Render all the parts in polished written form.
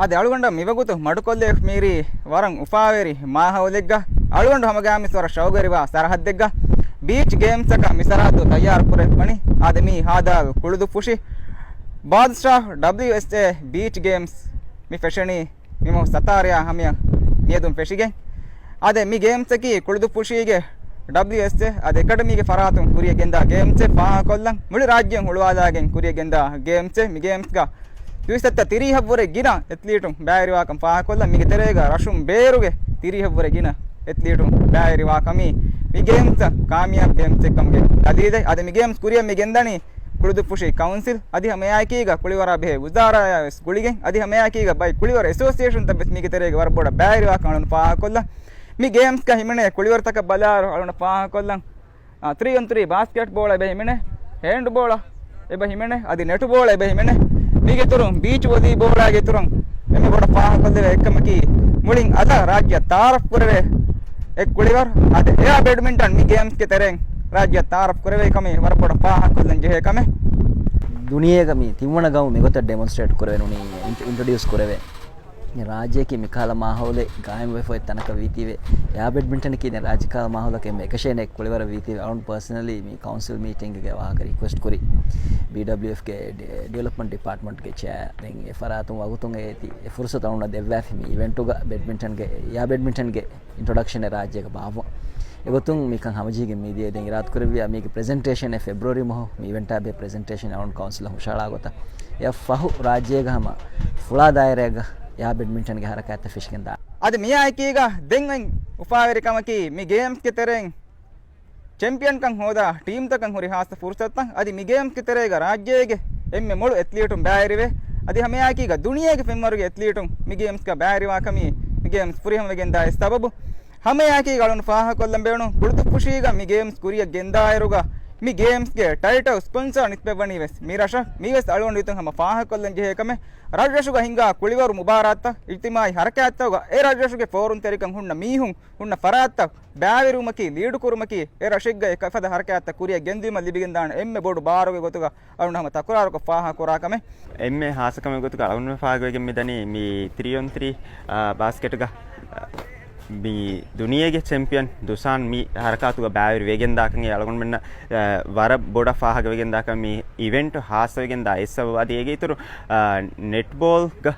ಅದು ಅಳುಗೊಂಡ ಮಿವಗುತು ಮಡುಕೊಲ್ಲೆ ಮೀರಿ ವರಂ ಉಫಾವೇರಿ ಮಾಹವಲೆಗ್ಗ ಅಳುಗೊಂಡು ಹಮಗಾಮಿ ಸ್ವರ ಶೌಗರಿವ ಸರಹದ್ದೆಗ್ಗ ಬೀಚ್ ಗೇಮ್ಸ್ ಅಕ ಮಿಸರಾದು ತಯಾರು ಪುರೆ ಪಣಿ ಆದ ಮೀ ಹಾದಾಲ್ ಕುಳುದು ಪುಷಿ ಬಾದ್ಶಾಹ್ WSA ಬೀಚ್ ಗೇಮ್ಸ್ ಮಿ ಫೆಷಣಿ ಮಿಮೋ ಸತಾರಿಯ ಹಮಿಯ ನಿಯದುಂ ಫೆಶಿಗೆ ಅದೇ ಮಿ ಗೇಮ್ಸ್ ಅಕಿ ಕುಳುದು ಪುಷಿಗೆ WSA ಅದು ಅಕಾಡೆಮಿಗೆ ಫರಾತುಂ ಕುರಿಯಗೆಂದ ಗೇಮ್ಸ್ ಪಾ ಕೊಲ್ಲಂ ಮುಳಿ ರಾಜ್ಯಂ ಹುಳುವಾದಾಗೆಂ ಕುರಿಯಗೆಂದ ಗೇಮ್ಸ್ ಮಿ ಗೇಮ್ಸ್ಗ ದ್ವಿಸತ್ತ ತಿರಿ ಹಬ್ಬರೆ ಗಿನ ಎತ್ಲೀಟು ಬ್ಯಾರಿವಾಕಂ ಪಾ ಕೊಲ್ಲಂ ಮಿಗೆ ತೆರೆಗ ರಶುಂ ಬೇರುಗೆ ತಿರಿ ಹಬ್ಬರೆ ಗಿನ ಎತ್ಲೀಟು ಬ್ಯಾರಿವಾಕಮಿ ಮಿ ಗೇಮ್ಸ್ ಕಾಮಿಯಾಬ್ ಗೇಮ್ಸ್ ಕಮ್ಗೆ ಅದಿದೆ ಅದು ಮಿ ಗೇಮ್ಸ್ ಕುರಿಯ ಮಿಗೆಂದಣಿ ಕುಳಿದು ಪುಷಿ ಕೌನ್ಸಿಲ್ ಅದಿ ಹಮೆಯಾಕೀಗ ಕುಳಿವರ ಬೇ ಉದಾರ ಗುಳಿಗೆ ಅದಿ ಹಮೆಯಾಕೀಗ ಬೈ ಕುಳಿವರ ಅಸೋಸಿಯೇಷನ್ ತಬ್ಬಸ್ ಮಿಗೆ ತೆರೆಗ ವರಬೋಡ ಬ್ಯಾರಿವಾಕ ಅಳನು ಪಾ ಕೊಲ್ಲ ಮಿ ಗೇಮ್ಸ್ ಕ ಹಿಮಣೆ ಕುಳಿವರ ತಕ ಬಲಾರು ಅಳನು ಪಾ ಕೊಲ್ಲಂ 3-on-3 ಬಾಸ್ಕೆಟ್ ಬಾಲ್ ಎಬೆ ಹಿಮಣೆ ಹ್ಯಾಂಡ್ ಬಾಲ್ ಎಬೆ ಹಿಮಣೆ ಅದಿ ನೆಟ್ ಬಾಲ್ ಎಬೆ ಹಿಮಣೆ ಮಿಗೆ ತುರುಂ ಬೀಚ್ ವದಿ ಬಾಲ್ ಆಗೆ ತುರುಂ ಎಮೆ ಬೋಡ ಪಾ ಕೊಲ್ಲೆವೆ ಎಕ್ಕಮಕಿ ಮುಳಿಂಗ್ ಅದ ರಾಜ್ಯ ತಾರಫ್ ಪುರವೆ ಎಕ್ ಕುಳಿವರ್ ಅದೆ ಏ ಬ್ಯಾಡ್ಮಿಂಟನ್ ಮಿ ಗೇಮ್ಸ್ ಕೆ ತೆರೆಂಗ್ राज्य तारफ करवे कमी वरपड़ पाह कोल्लन जे कमे दुनिया कमी तिवण गाँव मेगोत डेमोन्स्ट्रेट करवे नुनी इंट्रोड्यूस करवे राज्य की मिकाल माहौल गायम वेफो तनक वीतीवे या बैडमिंटन की राज्य का माहौल के मेकशेने कुलिवर वीतीवे अरुण पर्सनली मी काउंसिल मीटिंग के वाक रिक्वेस्ट करी BWF के डेवलपमेंट डिपार्टमेंट के चेयर देंगे फरातुं वगुतुंगे एति फुर्सत अरुण देव्याफ मी इवेंट गा बैडमिंटन के या बैडमिंटन के इंट्रोडक्शन राज्य का भाव ಇವತ್ತುಂ ಮಿಕಂ ಹಮಜಿಗೆ ಮೀದಿಯೆ ದೆಂಗಿ ರಾತ್ ಕುರವಿ ಅಮಿಗೆ ಪ್ರೆಸೆಂಟೇಷನ್ ಎ ಫೆಬ್ರವರಿ ಮೊಹ ಮಿ ಇವೆಂಟ್ ಆಬೆ ಪ್ರೆಸೆಂಟೇಷನ್ ಅರೌಂಡ್ ಕೌನ್ಸಿಲ್ ಹುಷಾಳ ಆಗೋತ ಯ ಫಹು ರಾಜ್ಯಗ ಹಮ ಫುಳಾ ದಾಯರೆಗ ಯಾ ಬ್ಯಾಡ್ಮಿಂಟನ್ ಗೆ ಹರಕತ ಫಿಶ್ಕಿಂದ ಅದು ಮಿ ಆಯ್ಕೀಗ ದೆಂಗಂ ಉಫಾವೆರಿ ಕಮಕಿ ಮಿ ಗೇಮ್ಸ್ ಕೆ ತೆರೆಂಗ್ ಚಾಂಪಿಯನ್ ಕಂ ಹೋದ ಟೀಮ್ ತಕಂ ಹುರಿ ಹಾಸ ಫುರ್ಸತ್ ಅದಿ ಮಿ ಗೇಮ್ಸ್ ಕೆ ತೆರೆಗ ರಾಜ್ಯಗೆ ಎಮ್ಮೆ ಮುಳು ಎತ್ಲೀಟುಂ ಬ್ಯಾರಿವೆ ಅದಿ ಹಮೆ ಆಯ್ಕೀಗ ದುನಿಯಾಗೆ ಫೆಮ್ಮರುಗೆ ಎತ್ಲೀಟುಂ ಮಿ ಗೇಮ್ಸ್ ಕ ಬ್ಯಾರಿವಾ ಕಮಿ ಮಿ ಗೇಮ್ಸ್ ಪುರಿ ಹಮಗೆಂದ ಸಬಬು हमें याकी गालों फाह कोल्लम बेणु गुड़तु पुशीगा मी गेम्स कुरिया गेंदा आयरुगा मी गेम्स के टाइटल स्पॉन्सर निस्पे बनीवेस मीराशा मीवेस अळवंड इतंग हम फाह कोल्लन जे कमे राजशुगा हिंगा कुಳಿವರು ಮುಬಾರಾತ ಇಜ್ತಿಮಾಯಿ ಹರಕೆ ಅತ್ತಗ ಎ ರಾಜಶುಗೆ ಫೋರುನ್ ತೆರಿಕಂ ಹುಣ್ಣ ಮೀಹುಂ ಹುಣ್ಣ ಫರಾತ ಬ್ಯಾವಿರುಮಕಿ ಲೀಡು ಕುರುಮಕಿ ಎ ರಶಿಗ್ಗ ಕಫದ ಹರಕೆ ಅತ್ತ ಕುರಿಯ ಗೆಂದಿಮ ಲಿಬಿಗಿಂದಾಣ ಎಮ್ಮೆ ಬೋಡು ಬಾರೋಗೆ ಗೊತ್ತುಗ ಅರುಣ ಹಮ ತಕರಾರಕ ಫಾಹ ಕೊರಾಕಮೆ ಎಮ್ಮೆ ಹಾಸಕಮೆ ಗೊತ್ತುಗ ಅಳುನ ಫಾಹಗೆ ಮಿದನಿ ಮಿ 3-on-3 ಬಾಸ್ಕೆಟ್ ಗ मी दुनियागे चैंपियन दुसान मी हरकातुगा बैवर वेगेंदाकंगे अलगोन मेन्न वर बोड फाहग वेगेंदाक मी इवेंट हास वेगेंदा एसव अदि एगेतुरु नेट बॉल ग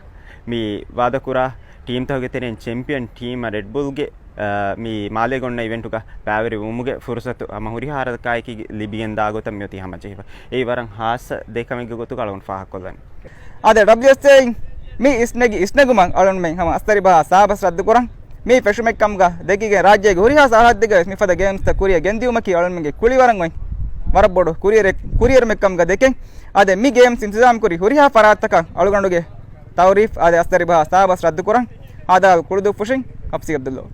मी वादकुरा टीम तगे तेरेन चैंपियन टीम रेड बुल गे मी मालेगोन्न इवेंट ग बैवर उमुगे फुर्सत महुरी हारद कायकि लिबियंदा गोतम योति हम जेव ए वरं हास देकमेगे गोतुगा अलगोन फाह कोलन अदे WSA मी इसनेगु मंग अलगोन में हम अस्तरी बा साबस रद्द कुरं मी फेशमेक कमगा देगिगे राज्य गुरिहा साहद्दिगे मी फद गेम्स त कुरिया गेंदियुमकी अळमगे कुಳಿवರಂಗ್ ವೈ ವರಬೋಡು ಕುರಿಯರ್ ಮೆಕ್ ಕಮगा देके अदे मी गेम्स इंतजाम कुरी हुरिहा फरातक अळगंडुगे तौरीफ अदे अस्तरी बा साबस रद्द कुरं आदा कुळुदु पुशिंग अफ्सी अब्दुल्ला